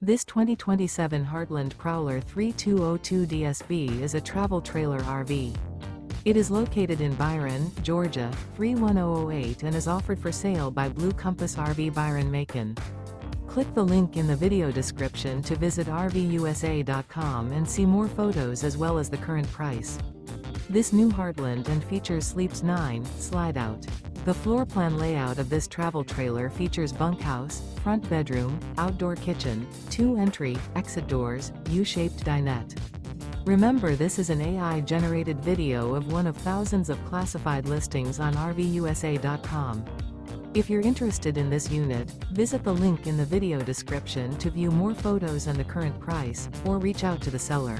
This 2027 Heartland Prowler 3202 DSB is a travel trailer RV. It is located in Byron, Georgia, 31008 and is offered for sale by Blue Compass RV Byron-Macon. Click the link in the video description to visit RVUSA.com and see more photos as well as the current price. This new Heartland and features Sleeps 9, Slideout. The floor plan layout of this travel trailer features bunkhouse, front bedroom, outdoor kitchen, 2 entry, exit doors, U-shaped dinette. Remember, this is an AI-generated video of one of thousands of classified listings on RVUSA.com. If you're interested in this unit, visit the link in the video description to view more photos and the current price, or reach out to the seller.